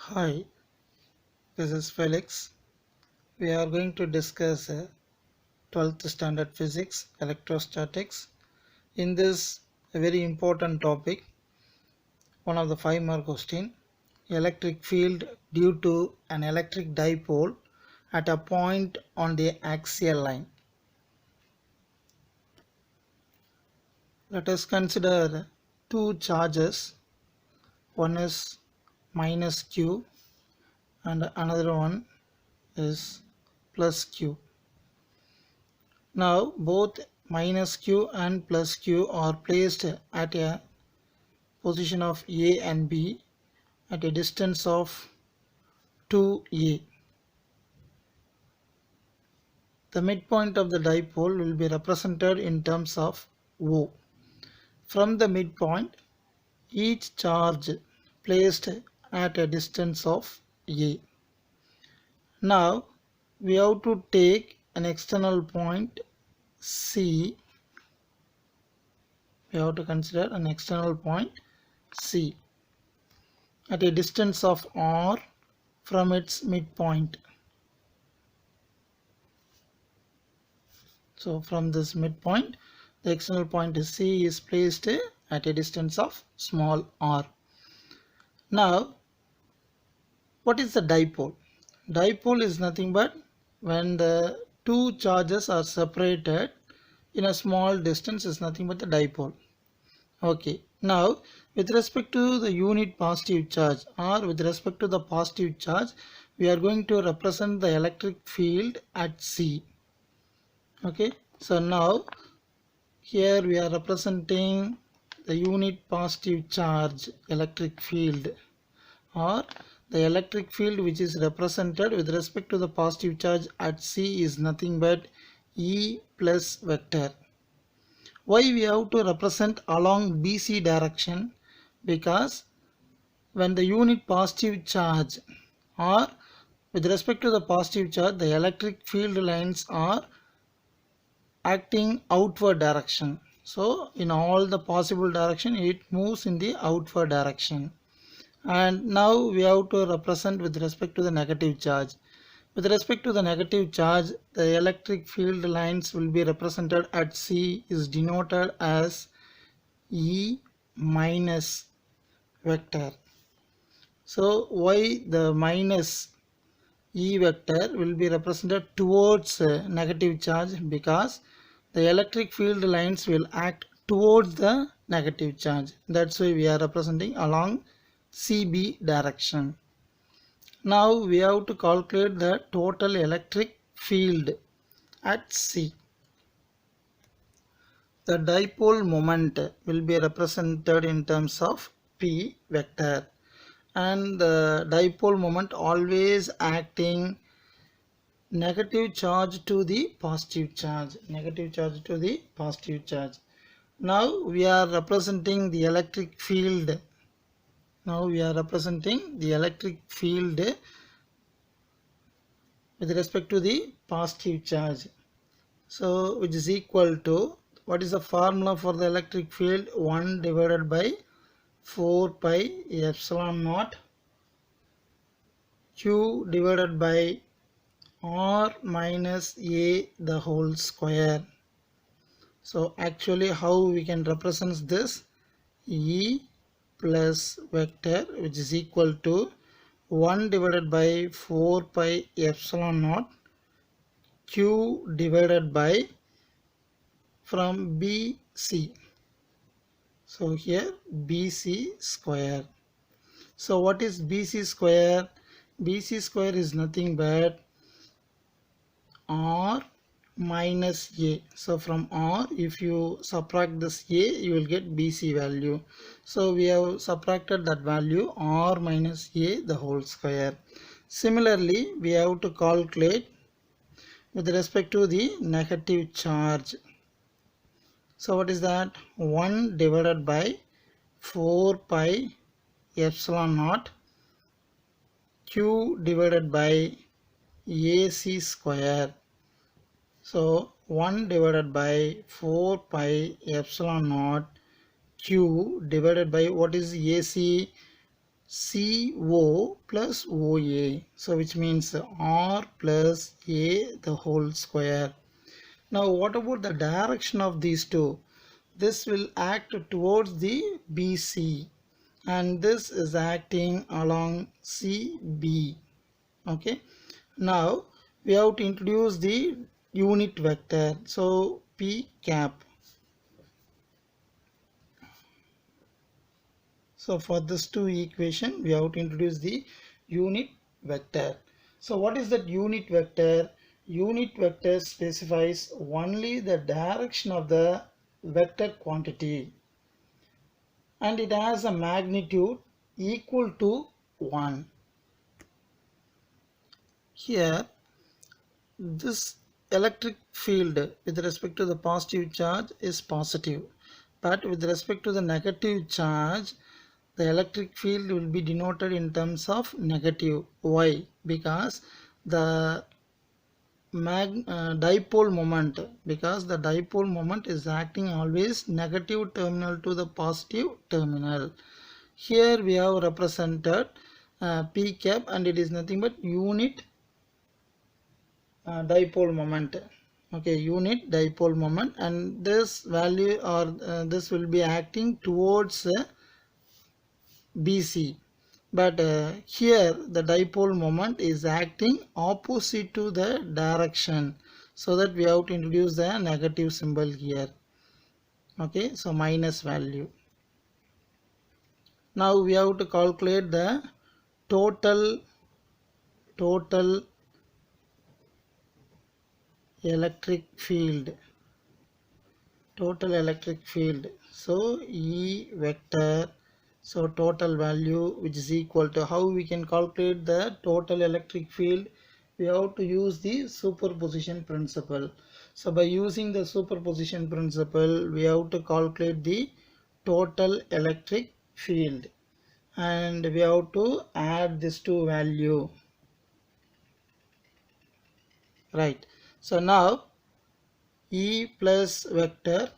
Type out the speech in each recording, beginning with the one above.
Hi, this is Felix. We are going to discuss 12th standard physics, electrostatics. In this very important topic, one of the 5 mark question, electric field due to an electric dipole at a point on the axial line. Let us consider two charges. One is minus q and another one is plus q. Now both minus q and plus q are placed at a position of A and B at a distance of 2a. The midpoint of the dipole will be represented in terms of O. From the midpoint, each charge placed at a distance of A. Now we have to take an external point C. We have to consider an external point C at a distance of R from its midpoint. So from this midpoint, the external point C is placed at a distance of small r. Now, what is the dipole? Dipole is nothing but when the two charges are separated in a small distance is nothing but the dipole. Okay, now with respect to the unit positive charge or with respect to the positive charge, we are going to represent the electric field at C. Okay, so now here we are representing the unit positive charge electric field, or the electric field which is represented with respect to the positive charge at C is nothing but E plus vector. Why we have to represent along BC direction? Because when the unit positive charge or with respect to the positive charge, the electric field lines are acting outward direction. So in all the possible direction it moves in the outward direction. And now we have to represent with respect to the negative charge. With respect to the negative charge, the electric field lines will be represented at C is denoted as E minus vector. So why the minus E vector will be represented towards negative charge? Because the electric field lines will act towards the negative charge. That's why we are representing along CB direction. Now we have to calculate the total electric field at C. The dipole moment will be represented in terms of P vector, and the dipole moment always acting negative charge to the positive charge, negative charge to the positive charge. Now we are representing the electric field. Now we are representing the electric field with respect to the positive charge. So which is equal to, what is the formula for the electric field? 1 divided by 4 pi epsilon naught q divided by r minus a the whole square. So actually how we can represent this? E plus vector which is equal to 1 divided by 4 pi epsilon naught q divided by from BC. So here BC square. So what is BC square? BC square is nothing but R minus A. So from R, if you subtract this A, you will get BC value. So we have subtracted that value, R minus A the whole square. Similarly, we have to calculate with respect to the negative charge. So what is that? 1 divided by 4 pi epsilon naught q divided by AC square. So 1 divided by 4 pi epsilon naught q divided by what is AC? CO plus OA. So which means R plus A the whole square. Now what about the direction of these two? This will act towards the BC and this is acting along CB. Okay. Now we have to introduce the unit vector. So P cap. So for this two equation, we have to introduce the unit vector. So what is that unit vector? Unit vector specifies only the direction of the vector quantity and it has a magnitude equal to 1. Here, this electric field with respect to the positive charge is positive, but with respect to the negative charge, the electric field will be denoted in terms of negative. Why? Because the dipole moment is acting always negative terminal to the positive terminal. Here we have represented P cap and it is nothing but unit dipole moment. Okay, unit dipole moment, and this value or this will be acting towards BC, but here the dipole moment is acting opposite to the direction, so that we have to introduce the negative symbol here. Okay, so minus value. Now we have to calculate the total electric field. So E vector, so total value, which is equal to, how we can calculate the total electric field? We have to use the superposition principle. So by using the superposition principle, we have to calculate the total electric field and we have to add this two value, right? So now E plus vector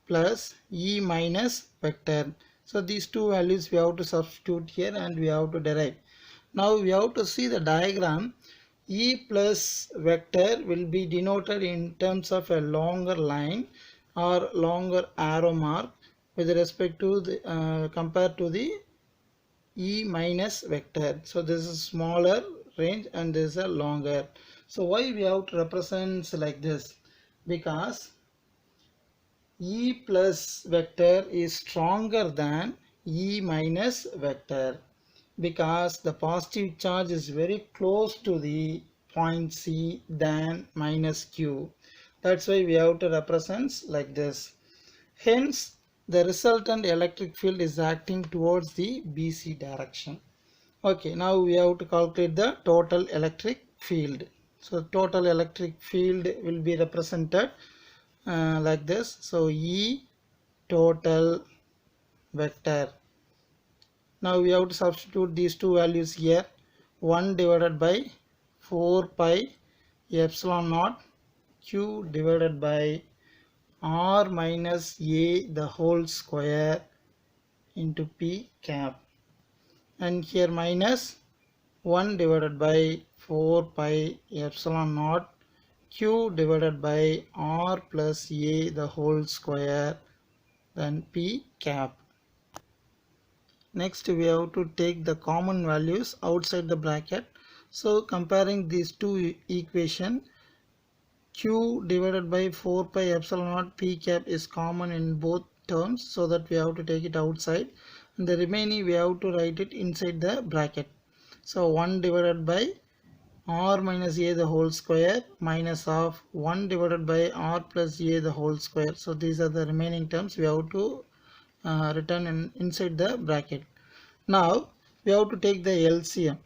plus E minus vector. So these two values we have to substitute here and we have to derive. Now we have to see the diagram. E plus vector will be denoted in terms of a longer line or longer arrow mark with respect to the compared to the E minus vector. So this is smaller range and this is a longer. So why we have to represent like this? Because E plus vector is stronger than E minus vector because the positive charge is very close to the point C than minus Q. That's why we have to represent like this. Hence, the resultant electric field is acting towards the BC direction. Okay, now we have to calculate the total electric field. So total electric field will be represented like this. So E total vector. Now we have to substitute these two values here. 1 divided by 4 pi epsilon naught Q divided by R minus A the whole square into P cap, and here minus 1 divided by 4 pi epsilon naught Q divided by R plus A the whole square, then P cap. Next we have to take the common values outside the bracket. So comparing these two equation, Q divided by 4 pi epsilon naught P cap is common in both terms, so that we have to take it outside and the remaining we have to write it inside the bracket. So 1 divided by R minus A the whole square minus of 1 divided by R plus A the whole square. So these are the remaining terms we have to written inside the bracket. Now we have to take the LCM.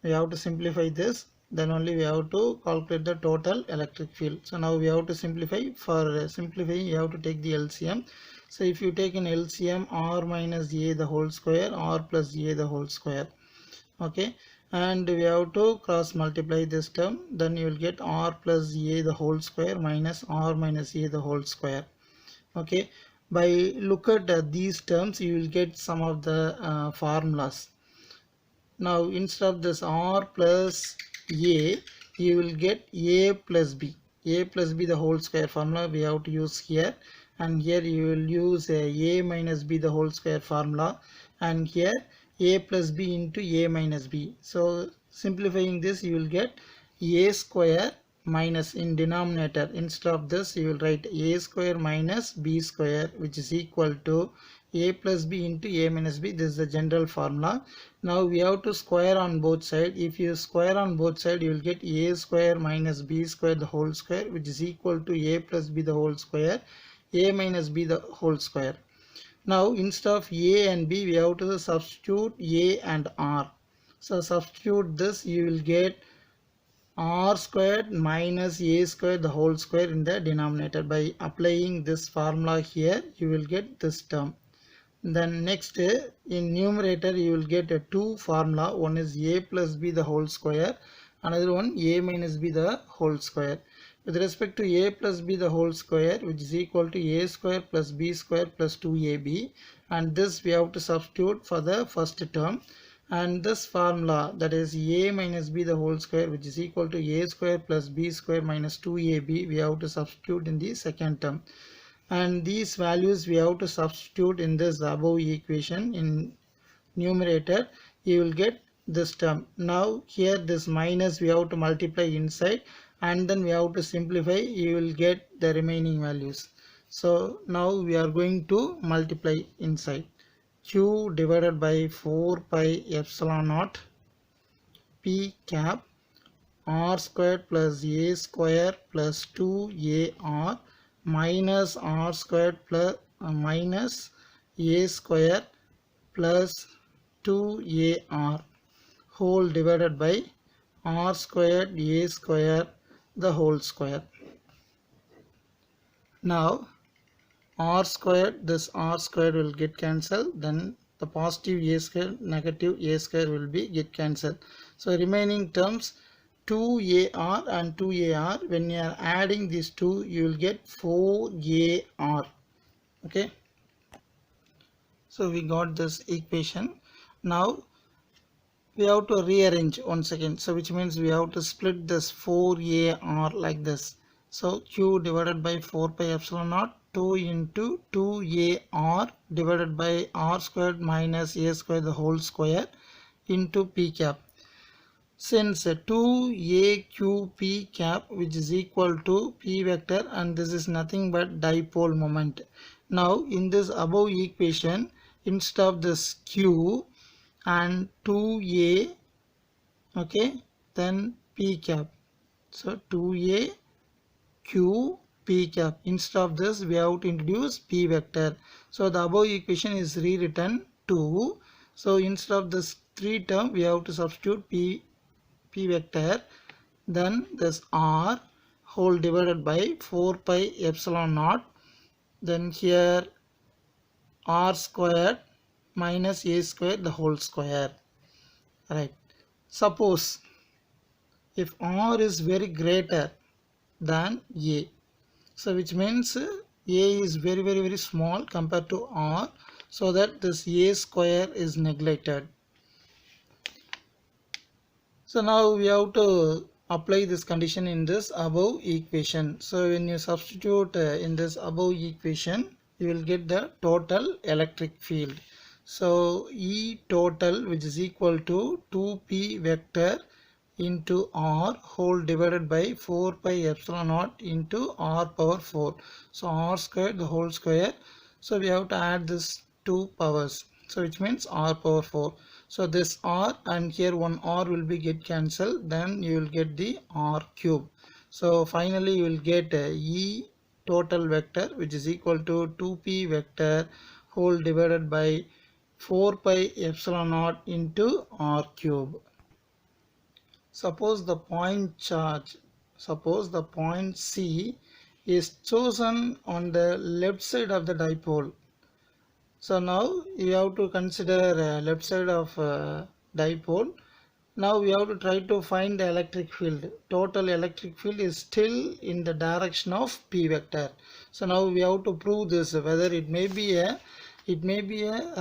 We have to simplify this, then only we have to calculate the total electric field. So now we have to simplify. For simplifying, you have to take the LCM. So if you take an LCM, R minus A the whole square, R plus A the whole square. Okay, and we have to cross multiply this term, then you will get R plus A the whole square minus R minus A the whole square. Okay, by look at these terms you will get some of the formulas. Now instead of this r plus a, you will get a plus b. A plus b the whole square formula we have to use here, and here you will use a minus b the whole square formula, and here a plus b into a minus b. So simplifying this, you will get a square minus, in denominator instead of this you will write a square minus b square, which is equal to a plus b into a minus b. This is the general formula. Now we have to square on both sides. If you square on both sides, you will get a square minus b square the whole square, which is equal to a plus b the whole square, a minus b the whole square. Now instead of a and b, we have to substitute a and r. So substitute this, you will get r squared minus a squared the whole square in the denominator. By applying this formula here, you will get this term. Then next, in numerator you will get a two formula. One is a plus b the whole square, another one a minus b the whole square. With respect to a plus b the whole square, which is equal to a square plus b square plus 2ab, and this we have to substitute for the first term. And this formula, that is a minus b the whole square, which is equal to a square plus b square minus 2ab, we have to substitute in the second term. And these values we have to substitute in this above equation. In numerator you will get this term. Now here this minus we have to multiply inside, and then we have to simplify, you will get the remaining values. So now we are going to multiply inside. Q divided by 4 pi epsilon naught p cap r squared plus a square plus 2ar minus r squared plus minus a square plus 2ar whole divided by r squared a square the whole square. Now r squared, this r squared will get cancelled, then the positive a square, negative a square will be get cancelled. So remaining terms 2ar and 2ar, when you are adding these two, you will get 4ar. Okay, so we got this equation. Now we have to rearrange once again, so which means we have to split this 4ar like this. So q divided by 4 pi epsilon naught 2 into 2ar divided by r squared minus a square the whole square into p cap. Since 2aq cap, which is equal to p vector, and this is nothing but dipole moment. Now in this above equation, instead of this q and 2a, okay, then p cap. So 2a q p cap. Instead of this we have to introduce p vector. So the above equation is rewritten 2. So instead of this 3 term, we have to substitute p vector, then this r whole divided by 4 pi epsilon naught, then here r squared minus a square the whole square. Right. Suppose if r is very greater than a, so which means a is very small compared to r, so that this a square is neglected. So now we have to apply this condition in this above equation. So when you substitute in this above equation, you will get the total electric field. So E total, which is equal to 2p vector into r whole divided by 4 pi epsilon naught into r power 4. So r squared the whole square. So we have to add this two powers. So which means r power 4. So this r and here one r will be get cancelled. Then you will get the r cube. So finally you will get E total vector, which is equal to 2p vector whole divided by 4 pi epsilon naught into r cube. Suppose the point charge, suppose the point C is chosen on the left side of the dipole. So now you have to consider left side of dipole. Now we have to try to find the electric field. Total electric field is still in the direction of p vector. So now we have to prove this, whether it may be a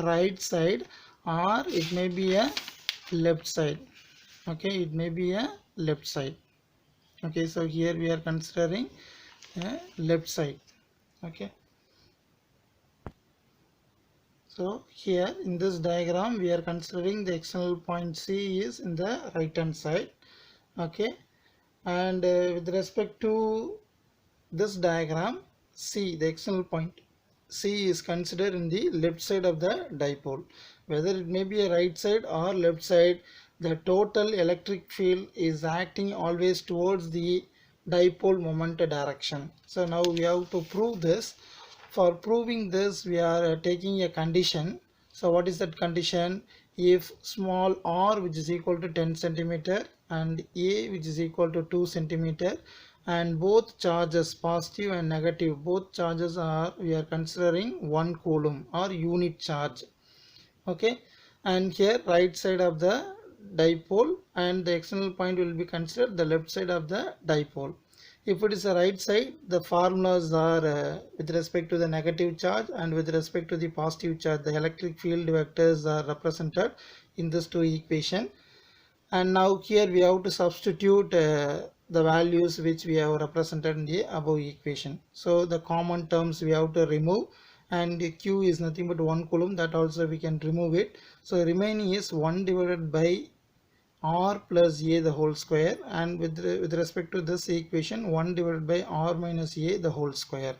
right side or it may be a left side. Okay, it may be a left side. Okay, so here we are considering a left side. Okay, so here in this diagram we are considering the external point C is in the right hand side. Okay, and with respect to this diagram, C, the external point C is considered in the left side of the dipole. Whether it may be a right side or left side, the total electric field is acting always towards the dipole moment direction. So now we have to prove this. For proving this, we are taking a condition. So what is that condition? If small r, which is equal to 10 centimeter, and a, which is equal to 2 centimeter, and both charges, positive and negative, both charges are, we are considering 1 coulomb or unit charge. Okay, and here right side of the dipole, and the external point will be considered the left side of the dipole. If it is the right side, the formulas are with respect to the negative charge and with respect to the positive charge, the electric field vectors are represented in this two equation. And now here we have to substitute the values which we have represented in the above equation. So the common terms we have to remove, and Q is nothing but 1 coulomb, that also we can remove it. So remaining is 1 divided by r plus a the whole square, and with respect to this equation 1 divided by r minus a the whole square.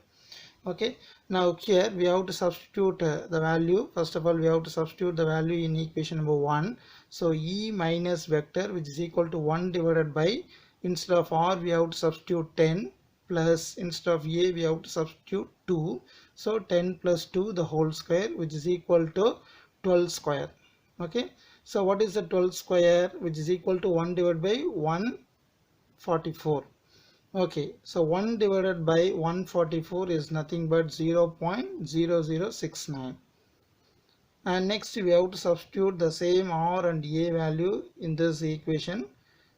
Okay, now here we have to substitute the value. First of all, we have to substitute the value in equation number 1. So E minus vector, which is equal to 1 divided by, instead of r we have to substitute 10, plus instead of a we have to substitute 2. So 10 plus 2 the whole square, which is equal to 12 square. Okay, so what is the 12 square, which is equal to 1 divided by 144. Okay, so 1 divided by 144 is nothing but 0.0069. And next we have to substitute the same r and a value in this equation.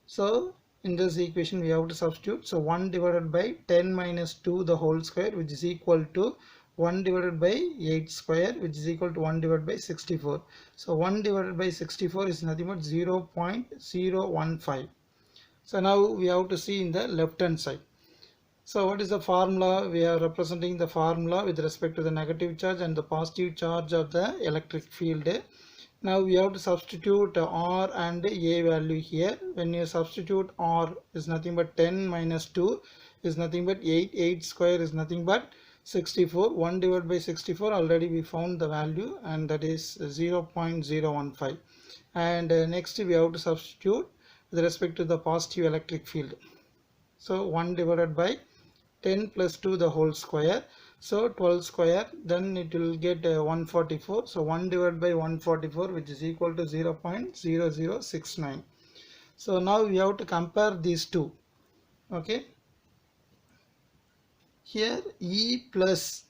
So in this equation we have to substitute. So 1 divided by 10 minus 2 the whole square, which is equal to 1 divided by 8 square, which is equal to 1 divided by 64. So 1 divided by 64 is nothing but 0.015. So now we have to see in the left hand side. So what is the formula? We are representing the formula with respect to the negative charge and the positive charge of the electric field. Now we have to substitute r and a value here. When you substitute r is nothing but 10 minus 2 is nothing but 8. 8 square is nothing but 64. 1 divided by 64, already we found the value, and that is 0.015. And next we have to substitute with respect to the positive electric field. So 1 divided by 10 plus 2 the whole square, so 12 square, then it will get 144. So 1 divided by 144, which is equal to 0.0069. So now we have to compare these two. Okay, here E plus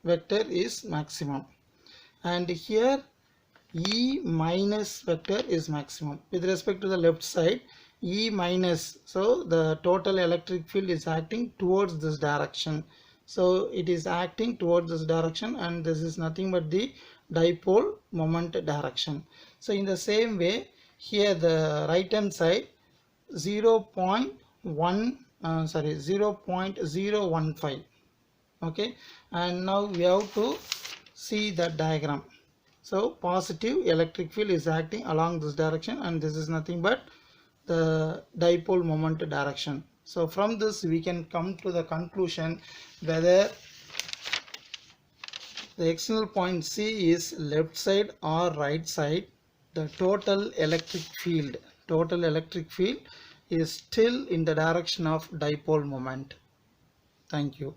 vector is maximum, and here E minus vector is maximum. With respect to the left side, E minus, so the total electric field is acting towards this direction. So it is acting towards this direction, and this is nothing but the dipole moment direction. So in the same way, here the right hand side 0.015. Okay, and now we have to see the diagram. So positive electric field is acting along this direction, and this is nothing but the dipole moment direction. So from this we can come to the conclusion whether the external point C is left side or right side. The total electric field is still in the direction of dipole moment. Thank you.